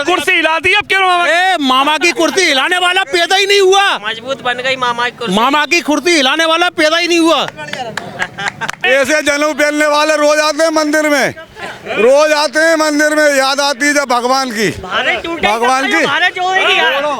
कुर्सी हिला दी अब क्यों मामा? मामा की कुर्सी हिलाने वाला पैदा ही नहीं हुआ। मजबूत बन गई मामा की कुर्सी। मामा की कुर्सी हिलाने वाला पैदा ही नहीं हुआ। ऐसे जनेऊ पहनने वाले रोज आते हैं मंदिर में, रोज आते हैं मंदिर में, याद आती है जब भगवान की, भगवान की।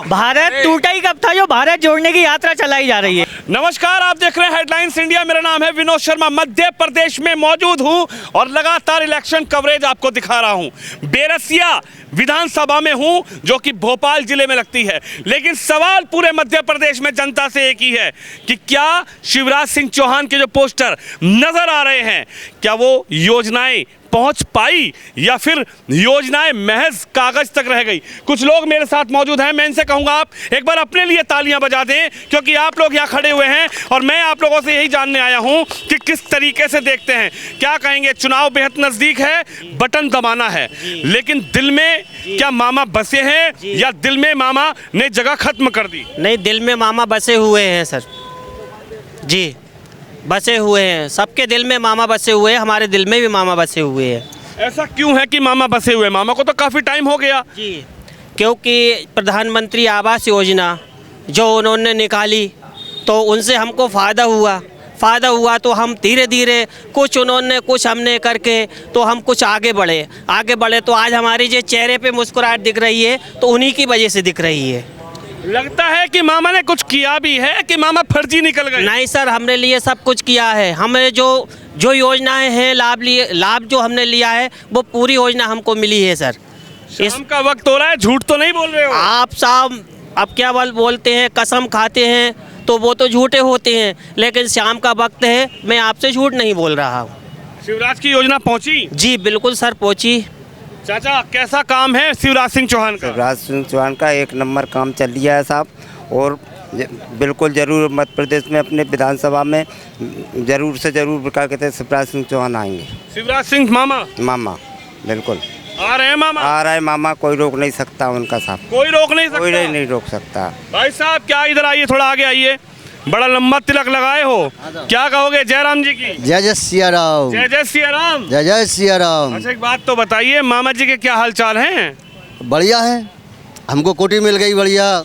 भारत टूटा ही कब था जो भारत जोड़ने की यात्रा चलाई जा रही है। नमस्कार, आप देख रहे हैं हेडलाइंस इंडिया। मेरा नाम है विनोद शर्मा। मध्य प्रदेश में मौजूद हूं और लगातार इलेक्शन कवरेज आपको दिखा रहा हूं। बेरसिया विधानसभा में हूं जो कि भोपाल जिले में लगती है, लेकिन सवाल पूरे मध्य प्रदेश में जनता से एक ही है कि क्या शिवराज सिंह चौहान के जो पोस्टर नजर आ रहे हैं, क्या वो योजनाएं पहुंच पाई या फिर योजनाएं महज कागज तक रह गई। कुछ लोग मेरे साथ मौजूद हैं, मैं इनसे कहूंगा आप एक बार अपने लिए तालियां बजा दें, क्योंकि आप लोग यहाँ खड़े हुए हैं और मैं आप लोगों से यही जानने आया हूं कि किस तरीके से देखते हैं। क्या कहेंगे, चुनाव बेहद नजदीक है, बटन दबाना है, लेकिन दिल में क्या मामा बसे हैं या दिल में मामा ने जगह खत्म कर दी? नहीं, दिल में मामा बसे हुए हैं सर जी, बसे हुए हैं। सबके दिल में मामा बसे हुए हैं, हमारे दिल में भी मामा बसे हुए हैं। ऐसा क्यों है कि मामा बसे हुए? मामा को तो काफ़ी टाइम हो गया जी, क्योंकि प्रधानमंत्री आवास योजना जो उन्होंने निकाली तो उनसे हमको फ़ायदा हुआ तो हम धीरे धीरे कुछ उन्होंने कुछ हमने करके तो हम कुछ आगे बढ़े तो आज हमारी जो चेहरे पे मुस्कुराहट दिख रही है तो उन्हीं की वजह से दिख रही है। लगता है कि मामा ने कुछ किया भी है कि मामा फर्जी निकल गए? नहीं सर, हमने लिए सब कुछ किया है। हमें जो योजनाएं हैं लाभ जो हमने लिया है वो पूरी योजना हमको मिली है सर। शाम का वक्त हो रहा है, झूठ तो नहीं बोल रहे हो आप साहब? अब क्या बोलते हैं, कसम खाते हैं तो वो तो झूठे होते हैं, लेकिन शाम का वक्त है, मैं आपसे झूठ नहीं बोल रहा हूँ। शिवराज की योजना पहुंची? जी बिल्कुल सर, पहुंची। चाचा, कैसा काम है शिवराज सिंह चौहान का? शिवराज सिंह चौहान का एक नंबर काम चल लिया है साहब, और बिल्कुल ज़रूर मध्य प्रदेश में अपने विधानसभा में ज़रूर से ज़रूर क्या कहते हैं शिवराज सिंह चौहान आएंगे। शिवराज सिंह मामा बिल्कुल आ रहे हैं। मामा आ रहा है, मामा कोई रोक नहीं सकता उनका साहब, कोई रोक नहीं सकता, कोई नहीं रोक सकता। भाई साहब क्या इधर आइए, थोड़ा आगे आइए, बड़ा लंबा तिलक लगाए हो, क्या कहोगे? जयराम जी की जय जय सिया राम। जय जय सिया राम। जय जय सिया राम। अच्छा, एक बात तो बताइए, मामा जी के क्या हाल चाल हैं? बढ़िया है, हमको कोठी मिल गई बढ़िया,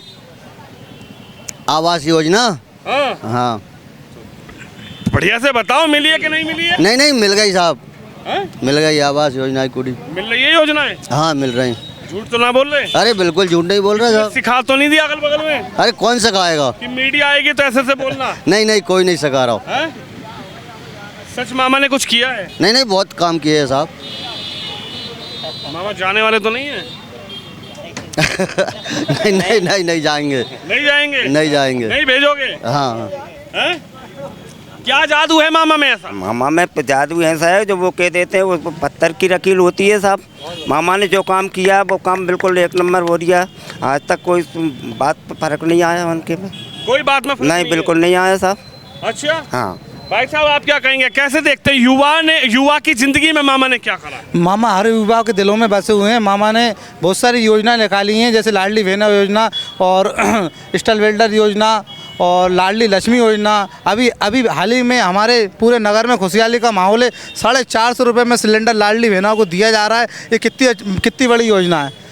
आवास योजना। हाँ बढ़िया से बताओ, मिली है कि नहीं मिली है? नहीं मिल गई साहब, हाँ? मिल गई आवास योजना की कोठी। मिल रही है योजनाएं? हाँ मिल रही। झूठ तो ना बोल रहे? अरे बिल्कुल झूठ नहीं बोल रहा साहब। सिखा तो नहीं दिया अगल बगल में? अरे कौन सिखाएगा कि मीडिया आएगी तो ऐसे से बोलना? नहीं कोई नहीं सिखा रहा हूँ। है? सच मामा ने कुछ किया है? नहीं बहुत काम किए है साहब। मामा जाने वाले तो नहीं है? नहीं जाएंगे। नहीं जाएंगे? नहीं भेजोगे? हाँ। है? क्या जादू है मामा में ऐसा? मामा में जादू ऐसा है जो वो कह देते हैं वो पत्थर की लकीर होती है साहब। मामा ने जो काम किया वो काम बिल्कुल एक नंबर हो रहा। आज तक कोई बात पर फर्क नहीं आया उनके में, कोई बात में फर्क नहीं बिल्कुल नहीं आया साहब। अच्छा हाँ भाई साहब, आप क्या कहेंगे, कैसे देखते हैं युवा की जिंदगी में मामा ने क्या करा? मामा हर युवा के दिलों में बसे हुए हैं। मामा ने बहुत सारी योजनाएं निकाली हैं, जैसे लाडली बहना योजना और स्टल वेल्डर योजना और लाडली लक्ष्मी योजना। अभी हाल ही में हमारे पूरे नगर में खुशहाली का माहौल है। 450 रुपये में सिलेंडर लाडली बहना को दिया जा रहा है। ये कितनी बड़ी योजना है।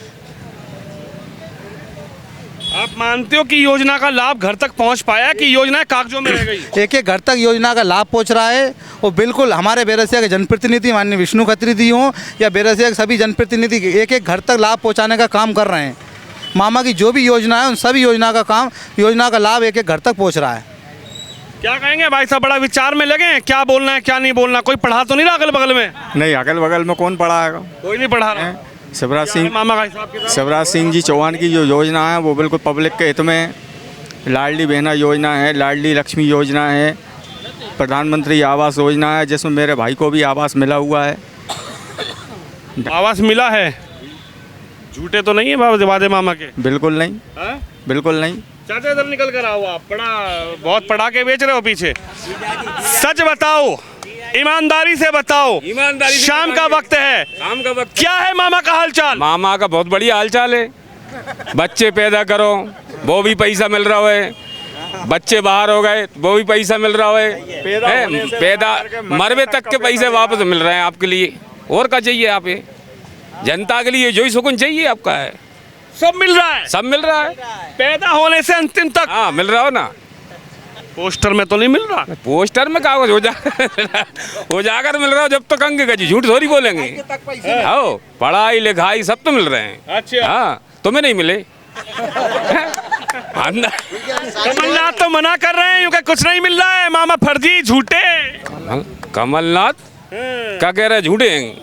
आप मानते हो कि योजना का लाभ घर तक पहुंच पाया कि योजना कागजों में रह गई? एक घर तक योजना का लाभ पहुंच रहा है और बिल्कुल हमारे बेरसिया के जनप्रतिनिधि माननीय विष्णु खत्री जी हों या बेरसिया के सभी जनप्रतिनिधि एक घर तक लाभ पहुंचाने का काम कर रहे हैं। मामा की जो भी योजना है उन सभी योजना का लाभ एक घर तक पहुँच रहा है। क्या कहेंगे भाई साहब, बड़ा विचार में लगे हैं, क्या बोलना है क्या नहीं बोलना? कोई पढ़ा तो नहीं रहा अगल बगल में? नहीं, अगल बगल में कौन पढ़ाएगा, कोई नहीं पढ़ा रहा। शिवराज सिंह जी चौहान की जो योजना है वो बिल्कुल पब्लिक के हित में। लाडली बहना योजना है, लाडली लक्ष्मी योजना है, प्रधानमंत्री आवास योजना है जिसमें मेरे भाई को भी आवास मिला हुआ है। आवास मिला है? झूठे तो नहीं है वादे मामा के? बिल्कुल नहीं। है? बिल्कुल नहीं। चाचा इधर निकल कर आओ, आप बहुत पटाखे बेच रहे हो पीछे। सच बताओ, ईमानदारी से बताओ, शाम का वक्त है, क्या है मामा का हालचाल? मामा का बहुत बढ़िया हालचाल है। बच्चे पैदा करो वो भी पैसा मिल रहा है, बच्चे बाहर हो गए वो भी पैसा मिल रहा है, पैदा मरवे तक के पैसे वापस मिल रहे हैं आपके लिए। और क्या चाहिए? आप जनता के लिए जो ही सुकून चाहिए आपका है। सब मिल रहा है, सब मिल रहा है। पैदा होने से अंतिम तक। हाँ मिल रहा हो ना। पोस्टर में तो नहीं मिल रहा। पोस्टर में कागज हो जाकर मिल रहा हो, जब तक अंगे गजी झूठ थोड़ी बोलेंगे। आओ पढ़ाई लिखाई सब तो मिल रहे हैं। अच्छा। हाँ तुम्हें नहीं मिले। कमलनाथ तो मना कर रहे हैं क्योंकि कुछ नहीं मिल रहा है, मामा फर्जी झूठे। कमलनाथ क्या कह रहे झूठे हैं?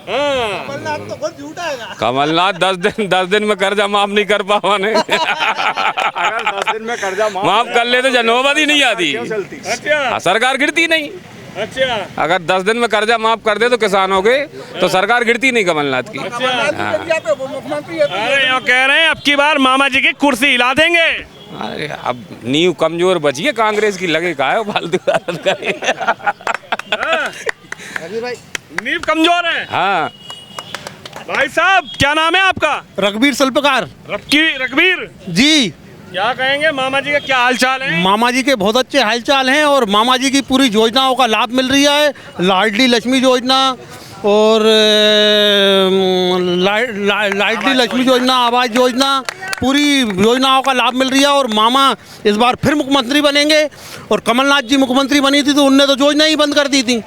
कमलनाथ 10 दिन में कर्जा माफ नहीं कर पावा ने। 10 दिन में कर्जा माफ कर ले तो जनोबत ही नहीं आती। अच्छा। सरकार गिरती नहीं। अच्छा। अगर 10 दिन में कर्जा माफ कर दे तो किसानों के, तो सरकार गिरती नहीं कमलनाथ की। अरे यो कह रहे हैं अब की बार मामा जी की कुर्सी हिला देंगे। अरे अब नींव कमजोर बची है कांग्रेस की, लगे का है फालतू बात करे। नींव कमजोर है। हाँ भाई साहब क्या नाम है आपका? रघबीर सल्पकार रघबीर जी। क्या कहेंगे, मामा जी का क्या हाल चाल है? मामा जी के बहुत अच्छे हालचाल हैं और मामा जी की पूरी योजनाओं का लाभ मिल रही है। लाडली लक्ष्मी योजना और लाडली लक्ष्मी योजना, आवास योजना, पूरी योजनाओं का लाभ मिल रही है। और मामा इस बार फिर मुख्यमंत्री बनेंगे। और कमलनाथ जी मुख्यमंत्री बनी थी तो उनने तो योजना ही बंद कर दी थी।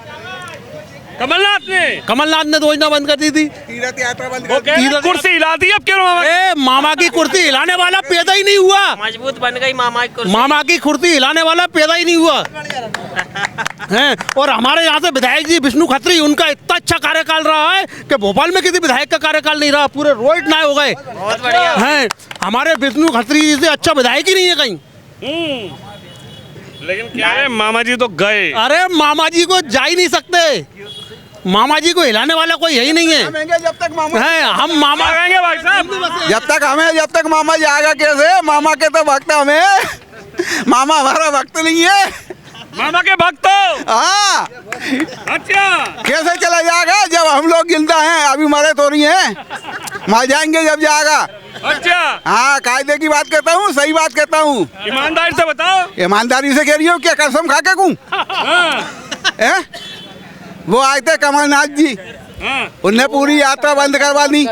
कमलनाथ ने योजना बंद कर दी थी। वो कह रहे हैं कुर्सी हिला दी अब क्यों मामा? मामा की कुर्सी हिलाने वाला पैदा ही नहीं हुआ। मजबूत बन गई मामा की कुर्सी। मामा की कुर्सी हिलाने वाला पैदा ही नहीं हुआ हैं। और हमारे यहाँ से विधायक जी विष्णु खत्री, उनका इतना अच्छा कार्यकाल रहा है कि भोपाल में किसी विधायक का कार्यकाल नहीं रहा, पूरे रोड नाय हो गए। बहुत बढ़िया हैं हमारे विष्णु खत्री जी से अच्छा विधायक ही नहीं है कहीं। लेकिन क्या है, मामा जी तो गए। अरे मामा जी को जा ही नहीं सकते, मामा जी को हिलाने वाला कोई है ही नहीं है। जब तक मामा हैं हम मामा कहेंगे भाई साहब, जब तक मामा जाएगा कैसे? मामा के तो भक्त हमें, मामा हमारा भक्त नहीं है। मामा के भक्त हो? हाँ अच्छा। कैसे चला जाएगा जब हम लोग जिंदा हैं, अभी मरे तो नहीं हैं। मर जाएंगे जब जाएगा। अच्छा। हाँ कायदे की बात कहता हूँ, सही बात कहता हूँ। ईमानदारी से बताओ। ईमानदारी से कह रही हूँ, क्या कसम खा के कहूँ? वो आए थे कमलनाथ जी, उनने पूरी यात्रा बंद करवा दी।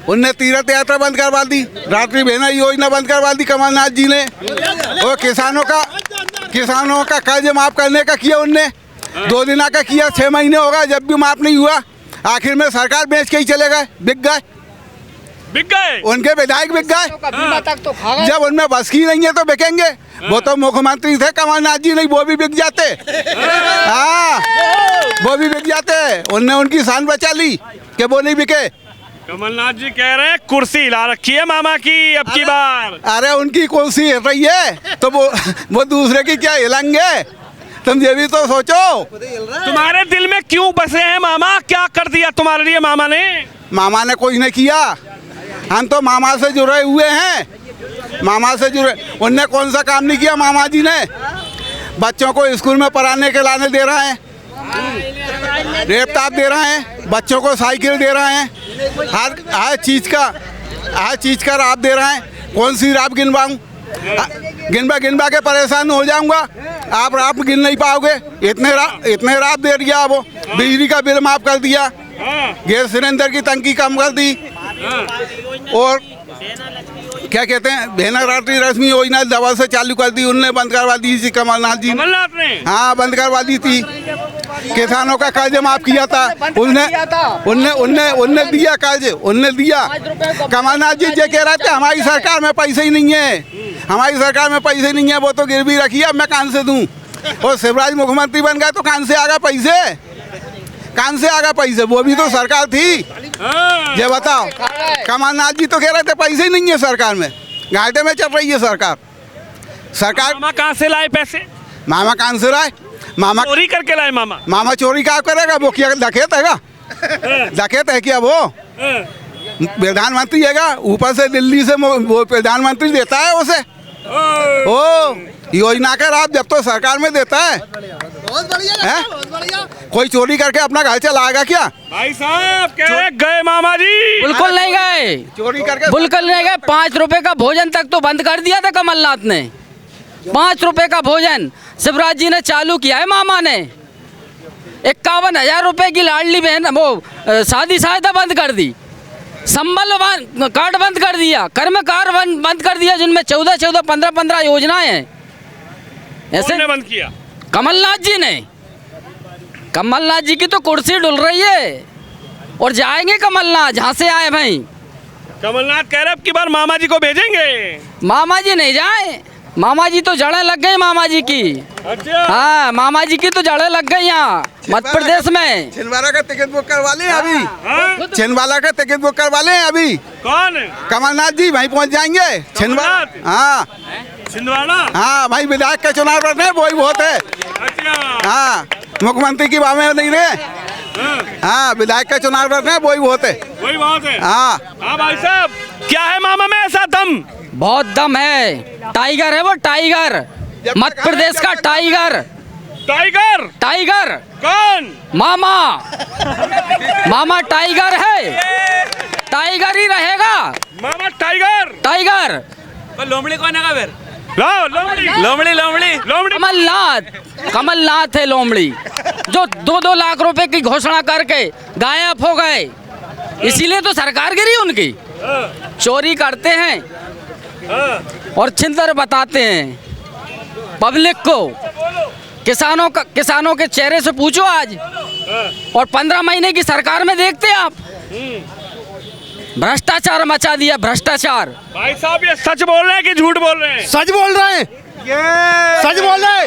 उनने तीर्थ यात्रा बंद करवा दी, रात्रि भेजना योजना बंद करवा दी कमलनाथ जी ने। और किसानों का कर्ज माफ करने का किया उनने, 2 दिन का किया, 6 महीने हो गए जब भी माफ नहीं हुआ। आखिर में सरकार बेच के ही चले गए, बिक गए उनके विधायक, बिक गए। जब उनमें बस की नहीं है तो बिकेंगे। वो तो मुख्यमंत्री थे कमलनाथ जी, नहीं वो भी बिक जाते। हाँ वो भी बिक जाते। उनने उनकी शान बचा ली कि वो नहीं बिके। कमलनाथ जी कह रहे हैं कुर्सी हिला रखी है मामा की अब की बार। अरे उनकी कुर्सी हिल रही है तो वो दूसरे की क्या हिलाएंगे? तुम ये भी तो सोचो। तुम्हारे दिल में क्यों बसे हैं मामा? क्या कर दिया तुम्हारे लिए मामा ने? मामा ने कुछ नहीं किया, हम तो मामा से जुड़े हुए हैं। मामा से जुड़े, उनने कौन सा काम नहीं किया मामा जी ने? बच्चों को स्कूल में पढ़ाने के लाने दे रहे हैं, लैपटॉप दे रहे हैं, बच्चों को साइकिल दे रहे हैं, हर चीज़ का राब दे रहे हैं। कौन सी राब गिनवाऊँ? गिनवा के परेशान हो जाऊंगा। आप राब गिन नहीं पाओगे, इतने राब दे दिया। वो बिजली का बिल माफ कर दिया, गैस सिलेंडर की टंकी कम कर दी, और क्या कहते हैं भेना रात्रि रश्मि योजना दवा से चालू कर दी, उनने बंद करवा दी थी कमलनाथ जी ने। हाँ बंद करवा दी थी। किसानों का कर्ज माफ किया था उनने दिया कर्ज, उनने दिया। कमलनाथ जी ये कह रहे थे हमारी सरकार में पैसे ही नहीं है, हमारी सरकार में पैसे नहीं है, वो तो गिरवी रखी है, मैं कहाँ से दूँ? और शिवराज मुख्यमंत्री बन गए तो कहाँ से आगा पैसे? कहाँ से आगा पैसे? वो भी तो सरकार थी। ये बताओ, कमलनाथ जी तो कह रहे थे पैसे ही नहीं है सरकार में, घाटे में चल रही है सरकार। मामा कहाँ से लाए पैसे? मामा कहाँ से लाए? मामा चोरी करके लाए। मामा चोरी क्या करेगा? वो क्या डकैत है? डकैत है क्या? वो प्रधानमंत्री है, ऊपर से दिल्ली से वो प्रधानमंत्री देता है उसे। ओ योजना का लाभ जब तो सरकार में देता है। बहुत बढ़िया। कोई चोरी करके अपना घर चलाएगा क्या? भाई साहब गए मामा जी? बिल्कुल नहीं गए, चोरी करके बिल्कुल नहीं गए। 5 रुपए का भोजन तक तो बंद कर दिया था कमलनाथ ने। 5 रुपए का भोजन शिवराज जी ने चालू किया है मामा ने। 51,000 रुपए की लाडली बहन वो शादी सहायता बंद कर दी। संबल कार्ड बंद कर दिया, कर्म कार्ड बंद कर दिया, जिनमें 14-14, 15-15 योजनाएं हैं। ऐसे कौन बंद किया? कमलनाथ जी ने। कमलनाथ जी की तो कुर्सी डुल रही है और जाएंगे कमलनाथ जहाँ से आए भाई। कमलनाथ कह रहे अब की बार मामा जी को भेजेंगे। मामा जी नहीं जाए, मामा जी तो जड़ें लग गई मामा जी की। अच्छा। हाँ, मामा जी की तो जड़ें लग गई यहाँ मध्य प्रदेश में। छिंदवाड़ा का टिकट बुक करवा लें अभी। हाँ? छिंदवाड़ा का टिकट बुक करवा लें अभी। कौन? कमलनाथ जी वहीं पहुंच जाएंगे छिंदवाड़ा। कमलनाथ? हाँ छिंदवाड़ा। हाँ, भाई विधायक का चुनाव लड़ रहे हैं, वही बहुत है। अच्छा। हाँ, मुख्यमंत्री की बात में नहीं रहे। हाँ, विधायक का चुनाव लड़ रहे हैं, वही बहुत है। वही बात है। हाँ हाँ भाई साहब, क्या है मामा में ऐसा दम? बहुत दम है, टाइगर है वो, टाइगर, मध्य प्रदेश का टाइगर। टाइगर? टाइगर कौन? मामा। मामा टाइगर है, टाइगर ही रहेगा। मामा टाइगर। टाइगर लोमड़ी कौन है फिर? लो लोमड़ी। लोमड़ी लोमड़ी लोमड़ी। कमलनाथ। कमलनाथ है लोमड़ी, जो 2-2 लाख रुपए की घोषणा करके गायब हो गए। इसीलिए तो सरकार गिरी उनकी। चोरी करते हैं और छिंदर बताते हैं पब्लिक को। किसानों के चेहरे से पूछो आज। और 15 महीने की सरकार में देखते हैं आप, भ्रष्टाचार मचा दिया, भ्रष्टाचार। भाई साहब ये सच बोल रहे हैं कि झूठ बोल रहे हैं? सच बोल रहे हैं, सच बोल रहे हैं।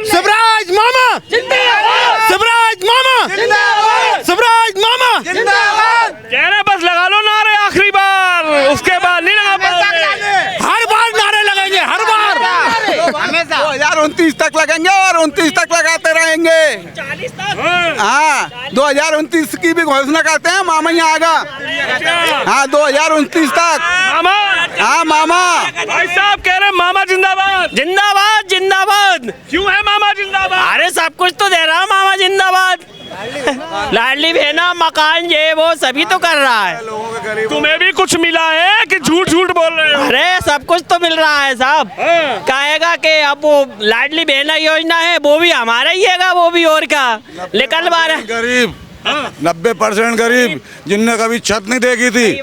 शिवराज मामा जिंदाबाद, शिवराज मामा जिंदाबाद, शिवराज मामा जिंदाबाद। कह रहे बस लगा लो नारे आखिरी बार, उसके बाद नहीं लगा पाओगे। हर बार नारे लगाएंगे, हर बार। 2029 तक लगेंगे और 29 तक लगाते रहेंगे। हाँ, 2029 की भी घोषणा करते हैं, मामा यहाँ आएगा। हाँ, 2029 तक। मामा। हाँ मामा। भाई साहब कह रहे मामा जिंदाबाद। जिंदाबाद जिंदाबाद। क्यों है मामा जिंदाबाद? अरे सब कुछ तो दे रहा मामा जिंदाबाद। लाडली बहना, मकान, ये वो सभी तो कर रहा है। तुम्हें भी कुछ मिला है कि झूठ झूठ बोल रहे हो? अरे सब कुछ तो मिल रहा है साहब। कहेगा कि अब वो लाडली बहना योजना है वो भी हमारा ही है, वो भी और क्या। लेकिन गरीब 90% गरीब जिनने कभी छत नहीं देखी थी,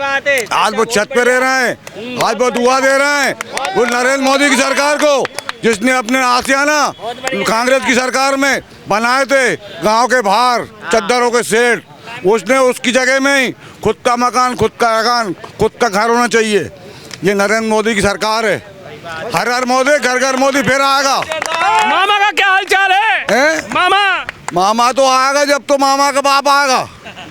आज वो छत पे रह रहे हैं, आज वो दुआ दे रहे हैं। वो नरेंद्र मोदी की सरकार को, जिसने अपने आसियाना कांग्रेस की सरकार में बनाए थे गांव के बाहर चद्दरों के सेट, उसने उसकी जगह में ही खुद का मकान, खुद का घर होना चाहिए। ये नरेंद्र मोदी की सरकार है। हर हर मोदी, घर घर मोदी फिर आएगा। मामा का क्या हाल चाल है? मामा तो आएगा जब तो मामा का बाप आएगा।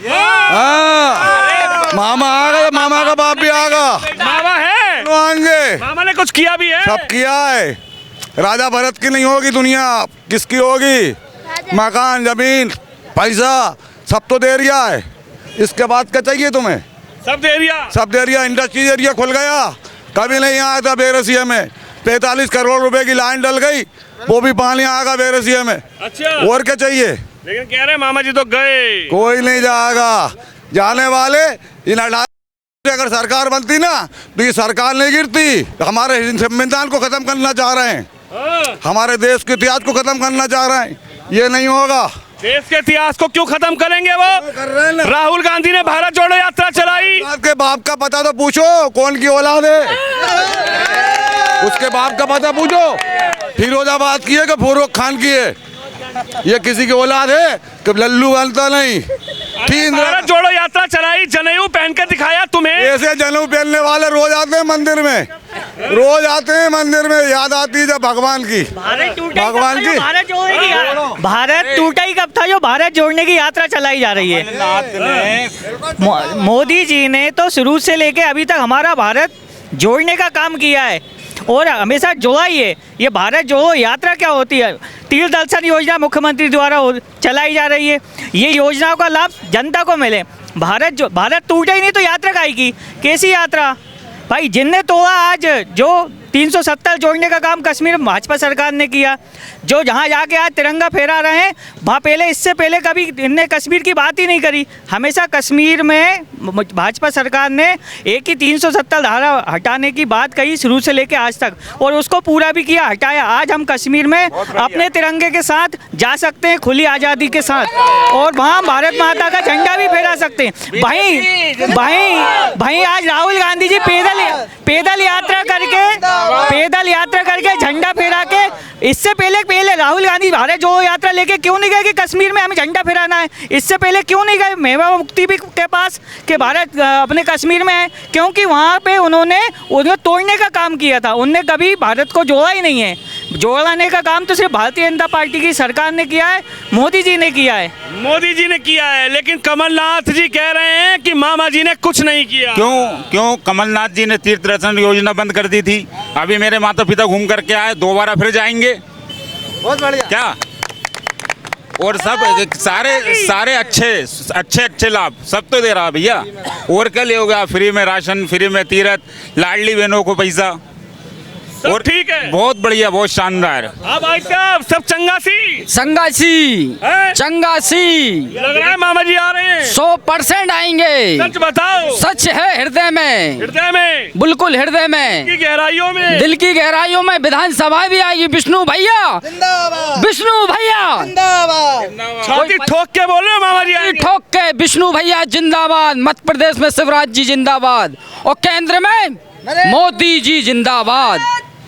हाँ, मामा आएगा जब मामा का बाप भी आएगा। मामा है, आएंगे। मामा ने कुछ किया भी है? सब किया है। राजा भरत की नहीं होगी दुनिया, किसकी होगी? मकान, जमीन, पैसा सब तो दे दिया है। इसके बाद क्या चाहिए तुम्हें? सब दे दिया। सब दे दिया। इंडस्ट्री एरिया खुल गया, कभी नहीं आया था बेरसिया में। 45 करोड़ रुपए की लाइन डल गई, वो भी पानी आएगा बेरसिया में। अच्छा, और क्या चाहिए? लेकिन कह रहे मामा जी तो गए। कोई नहीं जाएगा, जाने वाले इन 18 अगर सरकार बनती ना तो ये सरकार नहीं गिरती। हमारे संविधान को खत्म करना चाह रहे हैं, हमारे देश के इतिहास को खत्म करना चाह रहे हैं। ये नहीं होगा। देश के इतिहास को क्यों खत्म करेंगे वो? कर रहे हैं। राहुल गांधी ने भारत जोड़ो यात्रा चलाई। आपके बाप का पता तो पूछो, कौन की औलाद है? उसके बाप का पता पूछो। फिरोजाबाद की है कि फरूख खान की है? ये किसी की औलाद है कि लल्लू बनता नहीं। भारत जोड़ो यात्रा चलाई, जनेऊ पहन के दिखाया तुम्हें। ऐसे जनेऊ पहनने वाले रोज आते हैं मंदिर में, रोज आते हैं मंदिर में। याद आती है जब भगवान की, भगवान की। भारत टूटा ही कब था जो भारत जोड़ने की यात्रा चलाई जा रही है? मोदी जी ने तो शुरू से लेके अभी तक हमारा भारत जोड़ने का काम किया है और हमेशा जोड़ा ही है। ये भारत जोड़ो यात्रा क्या होती है? तीर्थ दर्शन योजना मुख्यमंत्री द्वारा चलाई जा रही है। ये योजनाओं का लाभ जनता को मिले। भारत टूटा ही नहीं तो यात्रा काहे की? कैसी यात्रा भाई? जिनने तोड़ा आज जो 370 जोड़ने का काम कश्मीर में भाजपा सरकार ने किया। जो जहाँ जाके आज तिरंगा फहरा रहे हैं, वहाँ पहले इससे पहले कभी इनने कश्मीर की बात ही नहीं करी। हमेशा कश्मीर में भाजपा सरकार ने एक ही 370 धारा हटाने की बात कही शुरू से लेके आज तक, और उसको पूरा भी किया, हटाया। आज हम कश्मीर में अपने तिरंगे के साथ जा सकते हैं, खुली आज़ादी के साथ, और वहाँ भारत माता का झंडा भी फहरा सकते हैं। भाई आज राहुल गांधी जी पैदल यात्रा करके झंडा फहरा के, इससे पहले राहुल गांधी भारत जोड़ो यात्रा लेके क्यों नहीं गए कि कश्मीर में हमें झंडा फहराना है? इससे पहले क्यों नहीं गए महबूबा मुफ्ती भी के पास कि भारत अपने कश्मीर में है? क्योंकि वहाँ पे उन्होंने तोड़ने का काम किया था, उनने कभी भारत को जोड़ा ही नहीं है। जोड़ने का काम तो सिर्फ भारतीय जनता पार्टी की सरकार ने किया है, मोदी जी ने किया है। लेकिन कमलनाथ जी कह रहे हैं कि मामा जी ने कुछ नहीं किया। क्यों कमलनाथ जी ने तीर्थ दर्शन योजना बंद कर दी थी। अभी मेरे माता पिता घूम करके आए, दोबारा फिर जाएंगे। बहुत बढ़िया। क्या और सब सारे अच्छे लाभ सब तो दे रहा भैया। और क्या ले होगा? फ्री में राशन, फ्री में तीर्थ, लाडली बहनों को पैसा, और ठीक है, बहुत बढ़िया, बहुत शानदार। अब भाई साहब सब चंगासी लग रहा है मामा जी आ रहे हैं। 100% आएंगे। सच बताओ। सच है, हृदय में बिल्कुल हृदय में, दिल की गहराइयों में विधानसभा भी आएगी। विष्णु भैया छाती ठोक के बोल रहे हो मामा जी आएंगे। ठोक के विष्णु भैया जिंदाबाद। मध्य प्रदेश में शिवराज जी जिंदाबाद, और केंद्र में मोदी जी जिंदाबाद।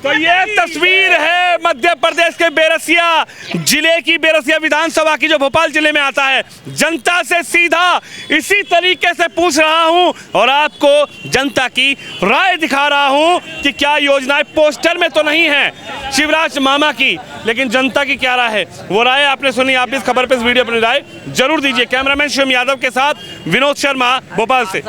तो ये तस्वीर है मध्य प्रदेश के बैरसिया जिले की, बैरसिया विधानसभा की, जो भोपाल जिले में आता है। जनता से सीधा इसी तरीके से पूछ रहा हूं और आपको जनता की राय दिखा रहा हूं कि क्या योजनाएं पोस्टर में तो नहीं है शिवराज मामा की, लेकिन जनता की क्या राय है, वो राय आपने सुनी। आप इस खबर पर, इस वीडियो पर राय जरूर दीजिए। कैमरामैन शिवम यादव के साथ विनोद शर्मा, भोपाल से।